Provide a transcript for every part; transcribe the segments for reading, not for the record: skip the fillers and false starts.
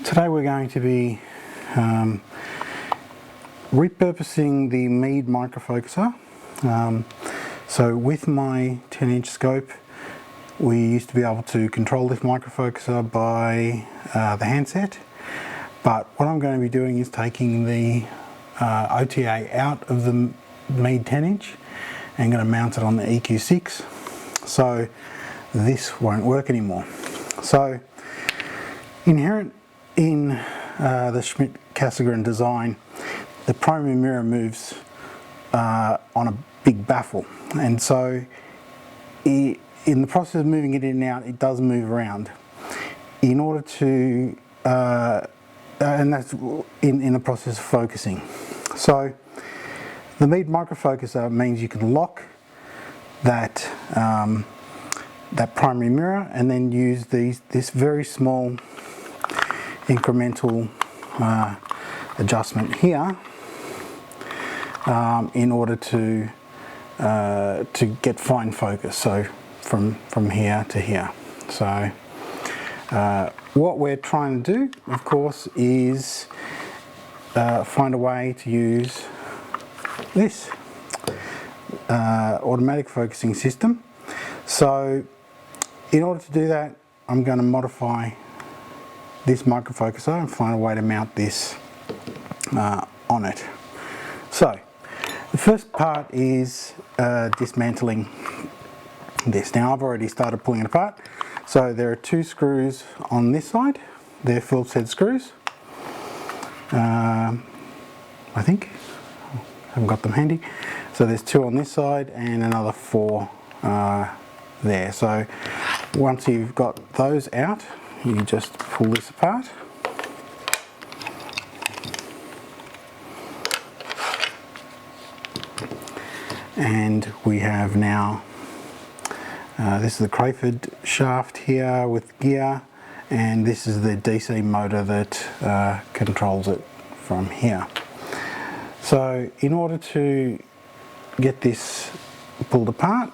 Today we're going to be repurposing the Meade Microfocuser. So with my 10-inch scope, we used to be able to control this microfocuser by the handset, but what I'm going to be doing is taking the OTA out of the Meade 10-inch and going to mount it on the EQ6, so this won't work anymore. So inherent in the Schmidt-Cassegrain design, the primary mirror moves on a big baffle, and so in the process of moving it in and out, it does move around. In order to, and that's in the process of focusing. So the Meade Microfocuser means you can lock that that primary mirror and then use this very small incremental adjustment here in order to get fine focus. So from here to here. So what we're trying to do, of course, is find a way to use this automatic focusing system. So in order to do that, I'm going to modify this microfocuser and find a way to mount this on it. So the first part is dismantling this. Now I've already started pulling it apart. So there are two screws on this side. They're Phillips head screws. I think. I haven't got them handy. So there's two on this side and another four there. So once you've got those out, you just pull this apart. And we have now, this is the Crayford shaft here with gear, and this is the DC motor that controls it from here. So in order to get this pulled apart,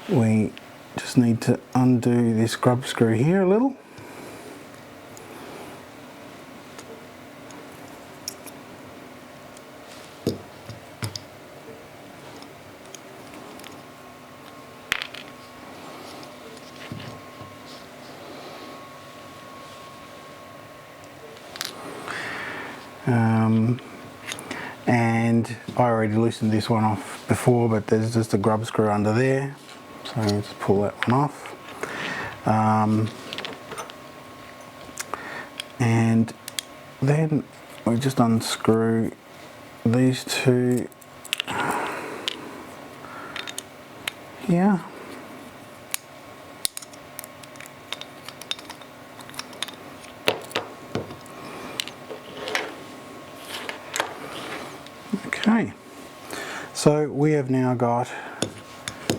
we just need to undo this grub screw here a little. And I already loosened this one off before, but there's just a grub screw under there, so let's pull that one off. And then we just unscrew these two here. Okay, so we have now got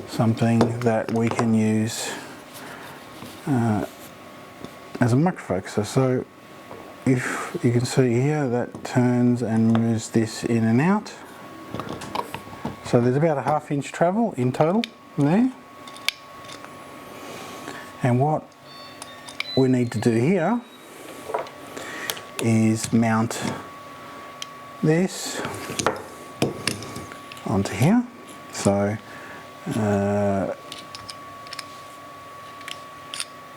something that we can use as a microfocuser. So if you can see here, that turns and moves this in and out. So there's about a ½ inch travel in total there. And what we need to do here is mount this onto here. So there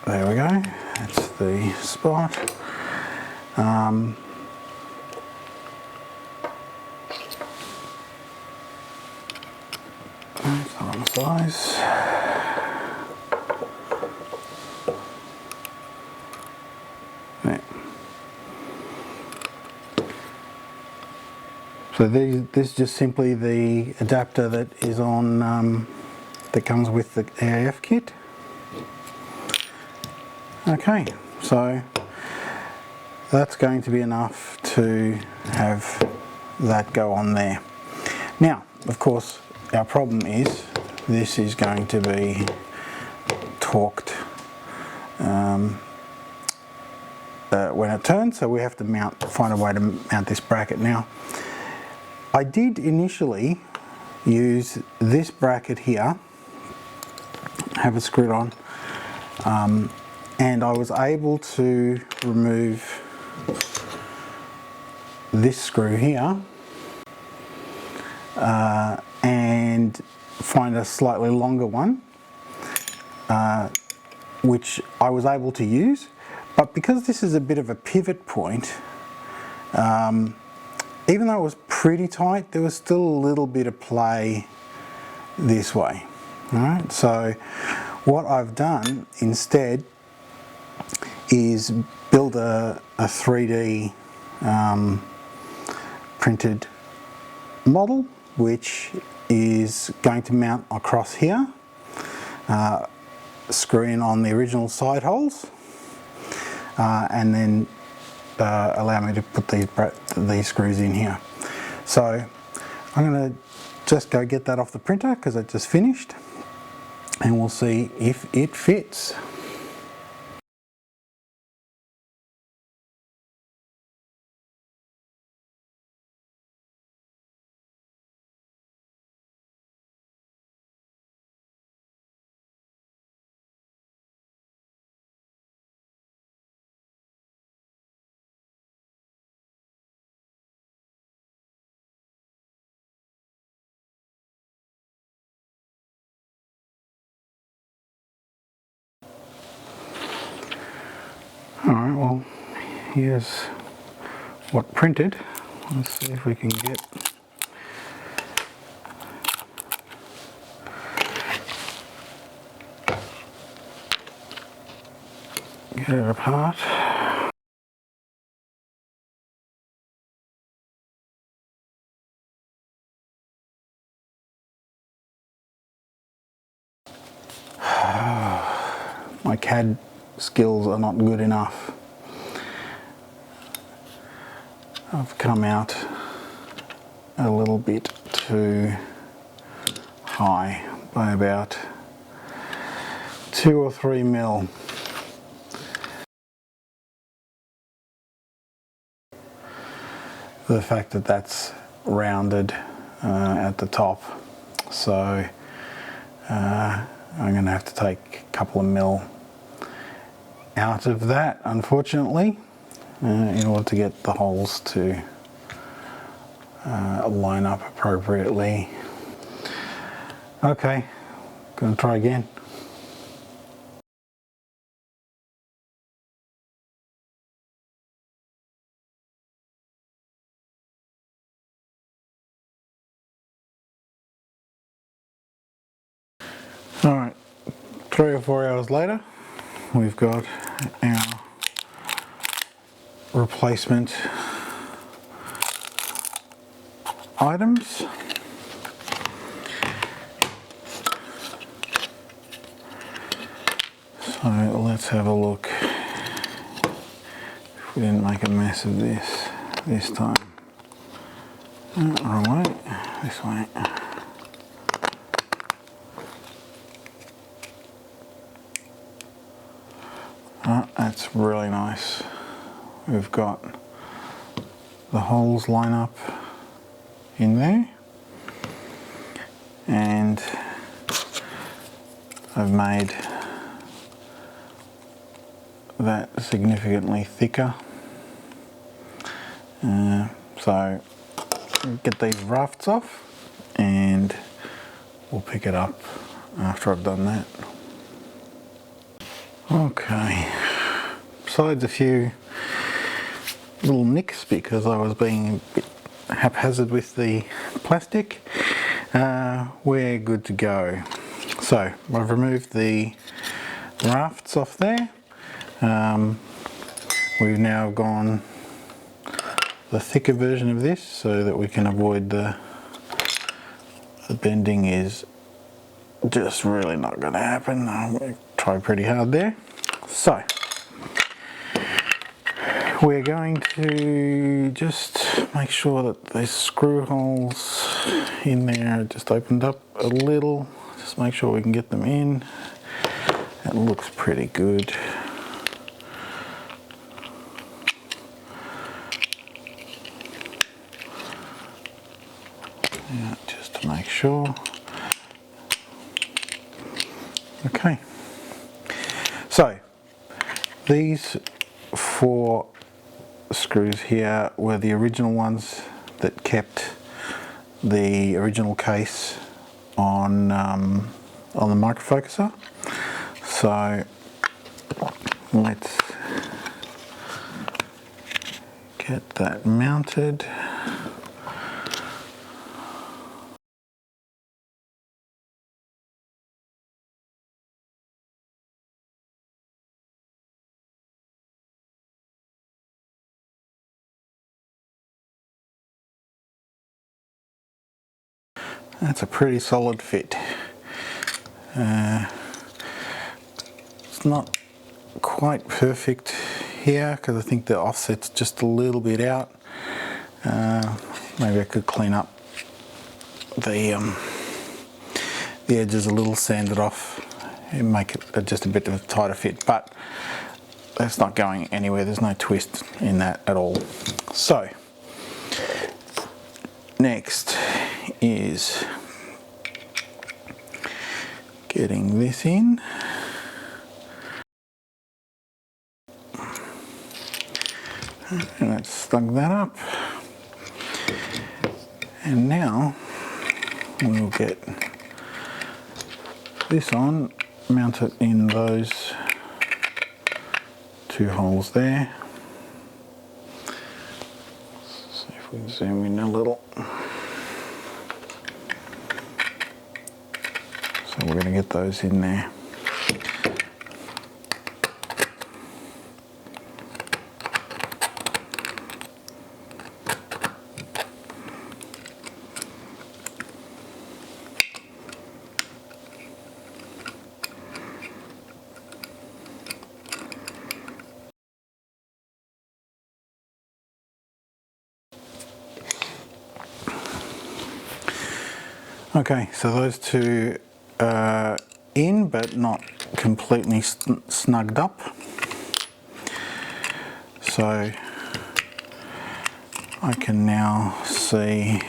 we go, that's the spot. It's not on the size. There. So this is just simply the adapter that is on, that comes with the AAF kit. Okay, so that's going to be enough to have that go on there. Now, of course, our problem is this is going to be torqued when it turns, so we have to find a way to mount this bracket. Now, I did initially use this bracket here, have it screwed on, and I was able to remove this screw here and find a slightly longer one, which I was able to use. But because this is a bit of a pivot point, even though it was pretty tight, there was still a little bit of play this way. All right, so what I've done instead is build a 3D printed model, which is going to mount across here, screw in on the original side holes, and then allow me to put these screws in here. So I'm going to just go get that off the printer because it just finished, and we'll see if it fits. Alright, well, here's what printed. Let's see if we can get it apart. My CAD skills are not good enough. I've come out a little bit too high by about 2 or 3 mil. The fact that that's rounded at the top, so I'm going to have to take a couple of mil out of that, unfortunately, in order to get the holes to line up appropriately. Okay, gonna try again. Alright, 3 or 4 hours later, we've got our replacement items. So let's have a look if we didn't make a mess of this time. Wrong way, this way. That's really nice. We've got the holes line up in there, and I've made that significantly thicker. So get these rafts off and we'll pick it up after I've done that. Okay, besides a few little nicks because I was being a bit haphazard with the plastic, we're good to go. So I've removed the rafts off there. We've now gone the thicker version of this so that we can avoid the bending is just really not going to happen. I'm going to try pretty hard there. So we're going to just make sure that these screw holes in there are just opened up a little. Just make sure we can get them in. It looks pretty good. Yeah, just to make sure. Okay. So These 4 screws here were the original ones that kept the original case on the microfocuser. So let's get that mounted. That's a pretty solid fit. It's not quite perfect here because I think the offset's just a little bit out. Maybe I could clean up the edges a little, sand it off and make it just a bit of a tighter fit, but that's not going anywhere. There's no twist in that at all. So next is getting this in. And let's snug that up. And now we'll get this on, mount it in those 2 holes there. See if we can zoom in a little. So we're going to get those in there. Okay, so those 2 are in, but not completely snugged up. So I can now see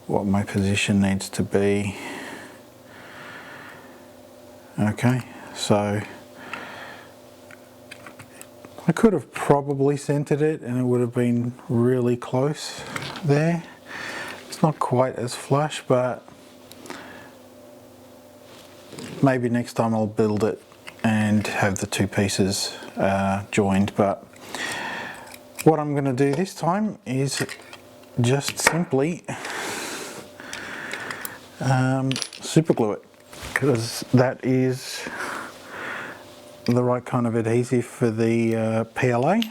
what my position needs to be. Okay, so I could have probably centered it and it would have been really close there. It's not quite as flush, but maybe next time I'll build it and have the 2 pieces joined. But what I'm going to do this time is just simply super glue it, because that is the right kind of adhesive for the PLA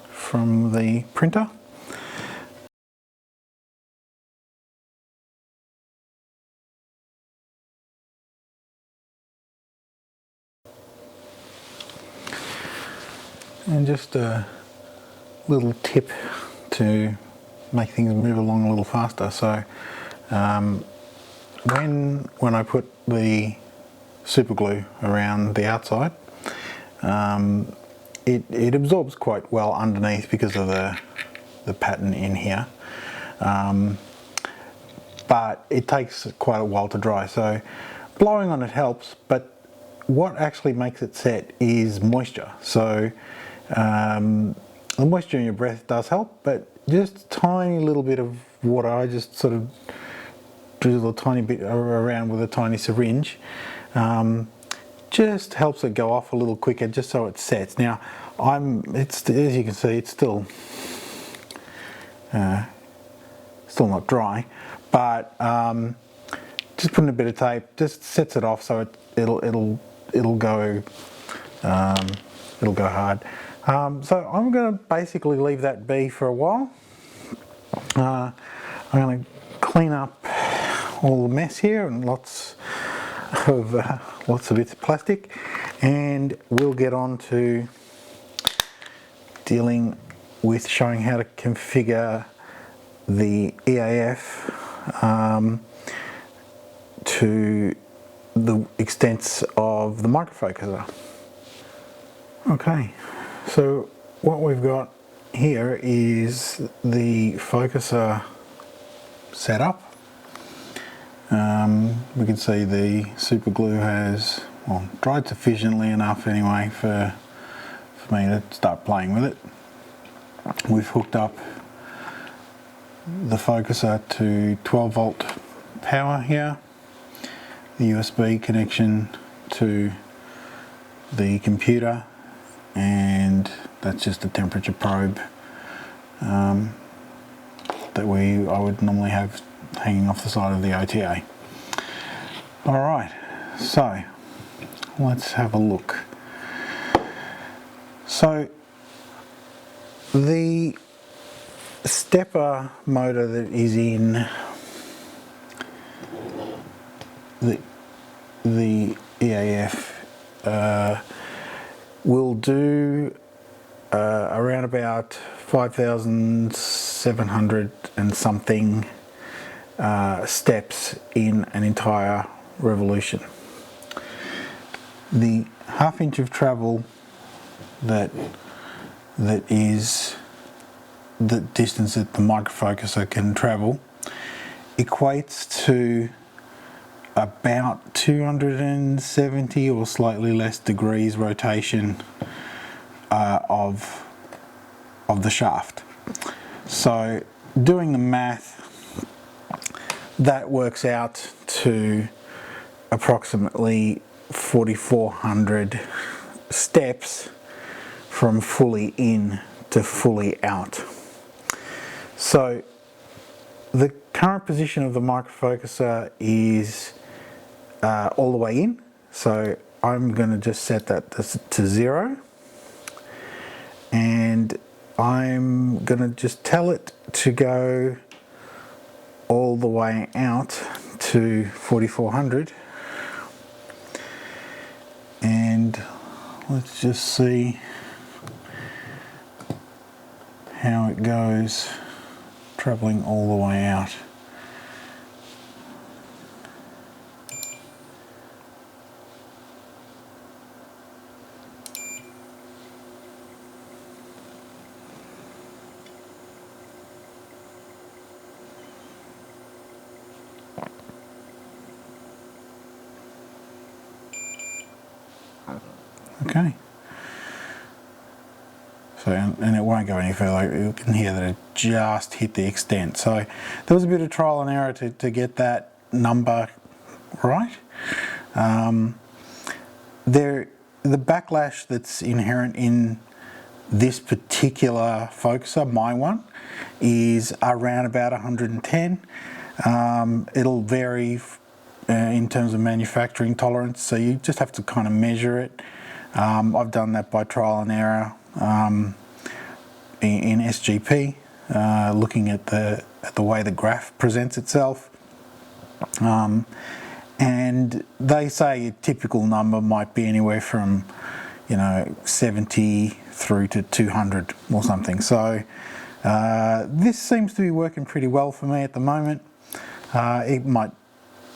from the printer. And just a little tip to make things move along a little faster. So when I put the super glue around the outside, it absorbs quite well underneath because of the pattern in here. But it takes quite a while to dry, so blowing on it helps, but what actually makes it set is moisture. So the moisture in your breath does help, but just a tiny little bit of water, I just sort of drizzle a tiny bit around with a tiny syringe, just helps it go off a little quicker, just so it sets. Now, as you can see, it's still not dry, but just putting a bit of tape just sets it off, so it'll go hard. So I'm going to basically leave that be for a while. I'm going to clean up all the mess here and lots of bits of plastic, and we'll get on to dealing with showing how to configure the EAF to the extents of the microfocuser. Okay, so what we've got here is the focuser setup. We can see the super glue has well, dried sufficiently enough anyway for me to start playing with it. We've hooked up the focuser to 12 volt power here, the USB connection to the computer, and that's just a temperature probe that I would normally have hanging off the side of the OTA. Alright, so let's have a look. So the stepper motor that is in the EAF will do around about 5,700 and something steps in an entire revolution. The half inch of travel that is the distance that the microfocuser can travel equates to about 270 or slightly less degrees rotation of the shaft. So doing the math, that works out to approximately 4,400 steps from fully in to fully out. So the current position of the microfocuser is all the way in, so I'm going to just set that to 0, and I'm going to just tell it to go all the way out to 4,400, and let's just see how it goes traveling all the way out. Okay. So, and it won't go any further. You can hear that it just hit the extent. So there was a bit of trial and error to get that number right. The backlash that's inherent in this particular focuser, my one, is around about 110. It'll vary in terms of manufacturing tolerance, so you just have to kind of measure it. I've done that by trial and error in SGP, looking at the way the graph presents itself, and they say a typical number might be anywhere from 70 through to 200 or something. So this seems to be working pretty well for me at the moment. It might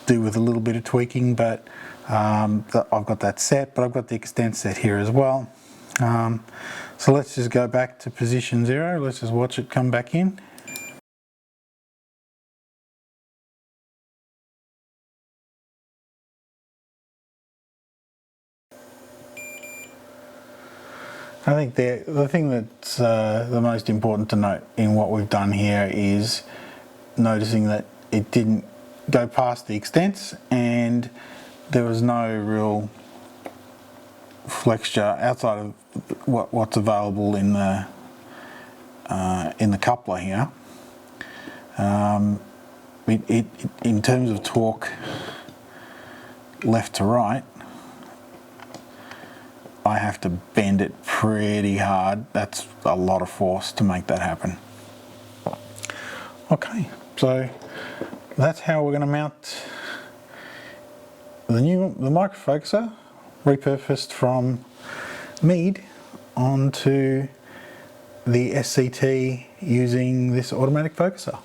do with a little bit of tweaking, but I've got that set, but I've got the extent set here as well. So let's just go back to position 0. Let's just watch it come back in. I think the thing that's the most important to note in what we've done here is noticing that it didn't go past the extents, and there was no real flexure outside of what's available in the coupler here. In terms of torque left to right, I have to bend it pretty hard. That's a lot of force to make that happen. Okay, so that's how we're going to mount the microfocuser, repurposed from Meade, onto the SCT using this automatic focuser.